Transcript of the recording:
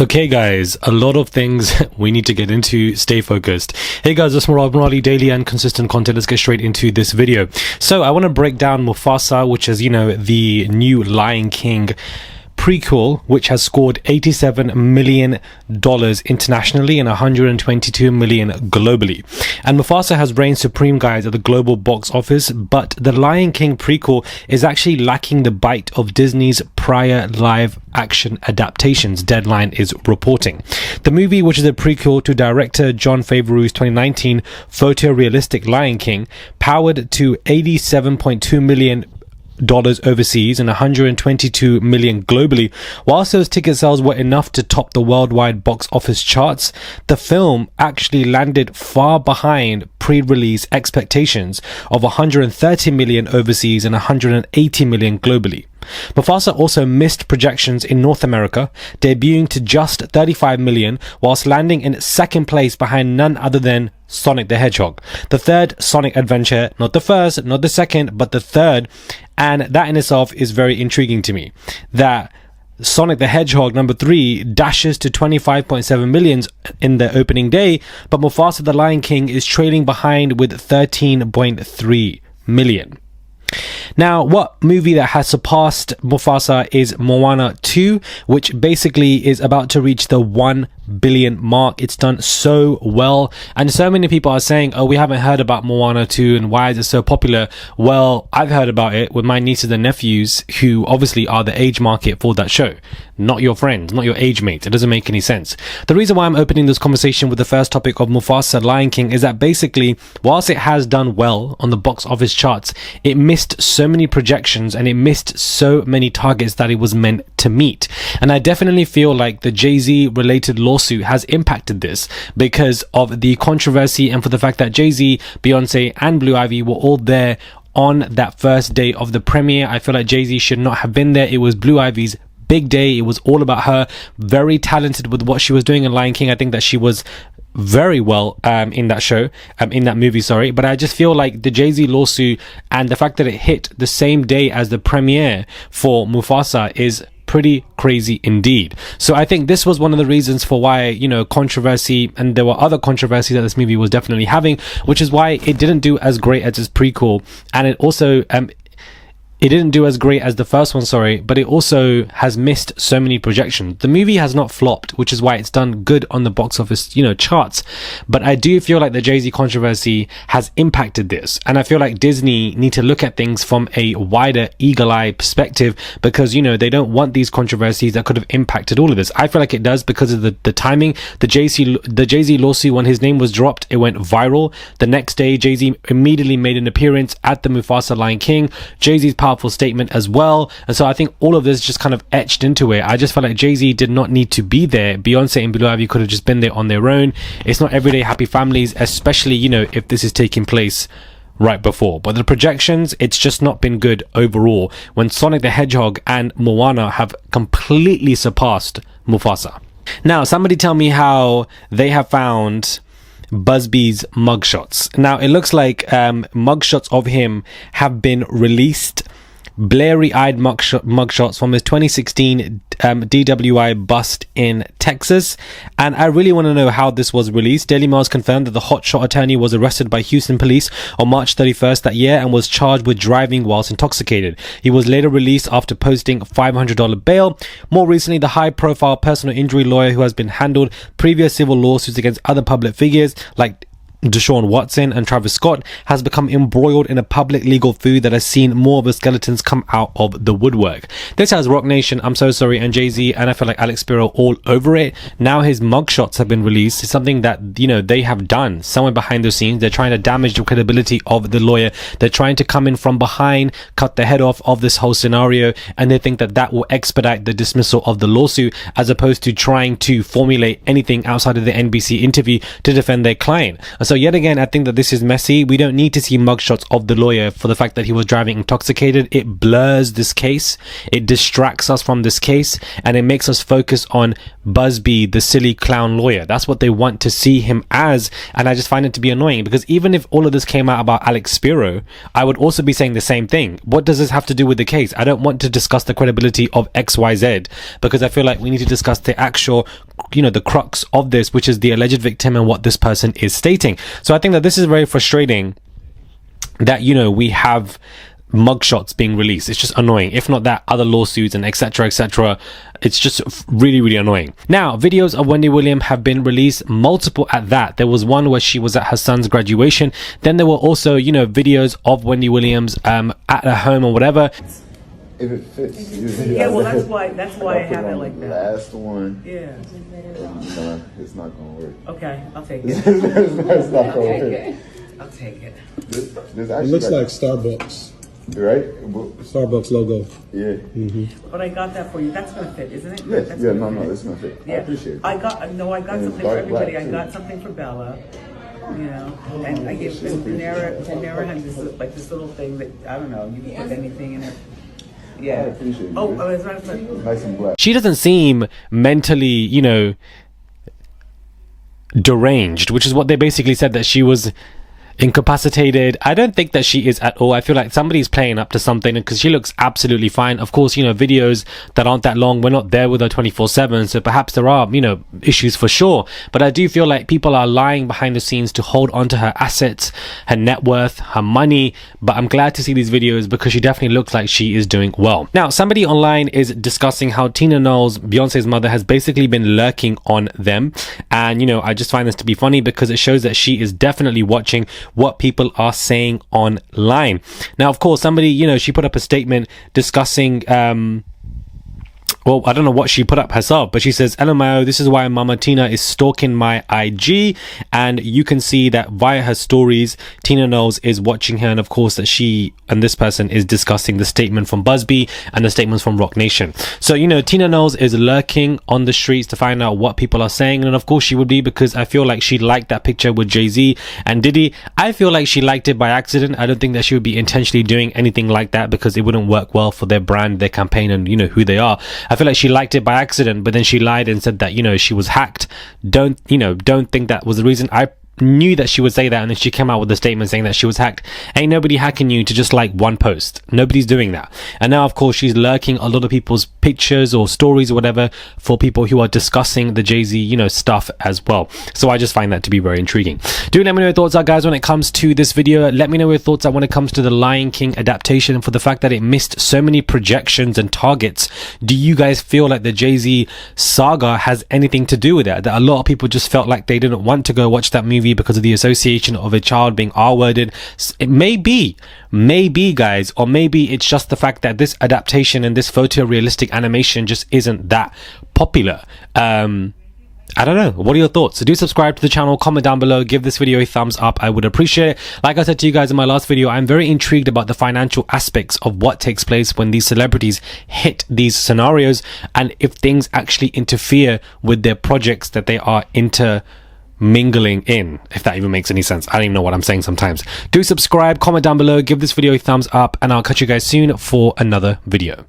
Okay guys, a lot of things we need to get into. Stay focused. Hey guys, it's Morali, daily and consistent content. Let's get straight into this video. So I want to break down Mufasa, which is, the new Lion King prequel, which has scored $87 million internationally and $122 million globally. And Mufasa has reigned supreme, guys, at the global box office, but the Lion King prequel is actually lacking the bite of Disney's prior live action adaptations, Deadline is reporting. The movie, which is a prequel to director Jon Favreau's 2019 photorealistic Lion King, powered to $87.2 million overseas and $122 million globally. Whilst those ticket sales were enough to top the worldwide box office charts, the film actually landed far behind pre-release expectations of $130 million overseas and $180 million globally. Mufasa also missed projections in North America, debuting to just $35 million, whilst landing in second place behind none other than Sonic the Hedgehog, the third Sonic adventure, not the first, not the second, but the third. And that in itself is very intriguing to me, that Sonic the Hedgehog number 3 dashes to 25.7 million in the opening day, but Mufasa the Lion King is trailing behind with 13.3 million. Now, what movie that has surpassed Mufasa is Moana 2, which basically is about to reach the 1 billion mark. It's done so well, and so many people are saying, oh, we haven't heard about Moana 2 and why is it so popular? Well, I've heard about it with my nieces and nephews, who obviously are the age market for that show, not your friends, not your age mates. It doesn't make any sense. The reason why I'm opening this conversation with the first topic of Mufasa Lion King is that basically, whilst it has done well on the box office charts, it missed so many projections and it missed so many targets that it was meant to meet. And I definitely feel like the Jay-Z related lawsuit has impacted this because of the controversy and for the fact that Jay-Z, Beyonce and Blue Ivy were all there on that first day of the premiere. I feel like Jay-Z should not have been there. It was Blue Ivy's big day. It was all about her. Very talented with what she was doing in Lion King. I think that she was very well in that show, in that movie, sorry. But I just feel like the Jay-Z lawsuit and the fact that it hit the same day as the premiere for Mufasa is pretty crazy indeed. So I think this was one of the reasons for why, controversy, and there were other controversies that this movie was definitely having, which is why it didn't do as great as its prequel, and it also it didn't do as great as the first one, but it also has missed so many projections. The movie has not flopped, which is why it's done good on the box office, charts. But I do feel like the Jay-Z controversy has impacted this. And I feel like Disney need to look at things from a wider eagle-eye perspective because, they don't want these controversies that could have impacted all of this. I feel like it does because of the timing. The Jay-Z lawsuit, when his name was dropped, it went viral. The next day, Jay-Z immediately made an appearance at the Mufasa Lion King. Jay-Z's powerful statement as well, and so I think all of this just kind of etched into it. I just felt like Jay-Z did not need to be there. Beyonce and Blue Ivy could have just been there on their own. It's not everyday happy families, especially if this is taking place right before. But the projections, it's just not been good overall when Sonic the Hedgehog and Moana have completely surpassed Mufasa. Now, somebody tell me how they have found Buzzbee's mugshots. Now, it looks like mugshots of him have been released. Blurry-eyed mugshots from his 2016 DWI bust in Texas, and I really want to know how this was released. Daily Mail's confirmed that the hotshot attorney was arrested by Houston police on March 31st that year and was charged with driving whilst intoxicated. He was later released after posting $500 bail. More recently, the high-profile personal injury lawyer who has been handled previous civil lawsuits against other public figures like Deshaun Watson and Travis Scott has become embroiled in a public legal feud that has seen more of the skeletons come out of the woodwork. This has Rock Nation, I'm So Sorry, and Jay-Z, and I feel like Alex Spiro all over it. Now his mugshots have been released. It's something that, they have done somewhere behind the scenes. They're trying to damage the credibility of the lawyer. They're trying to come in from behind, cut the head off of this whole scenario, and they think that that will expedite the dismissal of the lawsuit as opposed to trying to formulate anything outside of the NBC interview to defend their client. So yet again, I think that this is messy. We don't need to see mugshots of the lawyer for the fact that he was driving intoxicated. It blurs this case. It distracts us from this case, and it makes us focus on Buzzbee, the silly clown lawyer. That's what they want to see him as, and I just find it to be annoying because even if all of this came out about Alex Spiro, I would also be saying the same thing. What does this have to do with the case? I don't want to discuss the credibility of XYZ because I feel like we need to discuss the actual the crux of this, which is the alleged victim and what this person is stating. So I think that this is very frustrating that, we have mugshots being released. It's just annoying. If not that, other lawsuits and etc, etc. It's just really, really annoying. Now, videos of Wendy Williams have been released, multiple at that. There was one where she was at her son's graduation. Then there were also, videos of Wendy Williams at her home or whatever. If it fits. Yeah, well, that's why I have it like that. Last one. Yeah. It's not gonna work. Okay, I'll take it. It's not gonna work. I'll take it. It looks like Starbucks. Right? Starbucks logo. Yeah. But I got that for you. That's gonna fit, isn't it? Yes. That's Yeah. No. It's gonna fit. Yeah. I appreciate it. I got something for everybody. I got something for Bella. And I gave Daenerys had this little thing that I don't know. You can put anything in it. Yeah. I appreciate it. Oh, it's right. Nice and black. She doesn't seem mentally, deranged, which is what they basically said, that she was incapacitated. I don't think that she is at all. I feel like somebody's playing up to something, because she looks absolutely fine. Of course, videos that aren't that long, we're not there with her 24/7, so perhaps there are issues for sure, but I do feel like people are lying behind the scenes to hold on to her assets, her net worth, her money. But I'm glad to see these videos, because she definitely looks like she is doing well. Now, somebody online is discussing how Tina Knowles, Beyonce's mother, has basically been lurking on them, and I just find this to be funny, because it shows that she is definitely watching what people are saying online. Now, of course, somebody, she put up a statement discussing well, I don't know what she put up herself, but she says, LMAO, this is why Mama Tina is stalking my IG. And you can see that via her stories, Tina Knowles is watching her. And of course, that she and this person is discussing the statement from Buzzbee and the statements from Rock Nation. So, Tina Knowles is lurking on the streets to find out what people are saying. And of course she would be, because I feel like she liked that picture with Jay-Z and Diddy. I feel like she liked it by accident. I don't think that she would be intentionally doing anything like that, because it wouldn't work well for their brand, their campaign, and who they are. I feel like she liked it by accident, but then she lied and said that she was hacked. Don't think that was the reason. I knew that she would say that, and then she came out with a statement saying that she was hacked. Ain't nobody hacking you to just like one post. Nobody's doing that. And now, of course, she's lurking a lot of people's pictures or stories or whatever for people who are discussing the Jay-Z, stuff as well. So I just find that to be very intriguing. Do let me know your thoughts are, guys, when it comes to this video. Let me know your thoughts are when it comes to the Lion King adaptation, and for the fact that it missed so many projections and targets. Do you guys feel like the Jay-Z saga has anything to do with it? That a lot of people just felt like they didn't want to go watch that movie because of the association of a child being R-worded. It may be, guys, or maybe it's just the fact that this adaptation and this photorealistic animation just isn't that popular. I don't know. What are your thoughts? So do subscribe to the channel, comment down below, give this video a thumbs up. I would appreciate it. Like I said to you guys in my last video, I'm very intrigued about the financial aspects of what takes place when these celebrities hit these scenarios, and if things actually interfere with their projects that they are mingling in, if that even makes any sense. I don't even know what I'm saying sometimes. Do subscribe, comment down below, give this video a thumbs up, and I'll catch you guys soon for another video.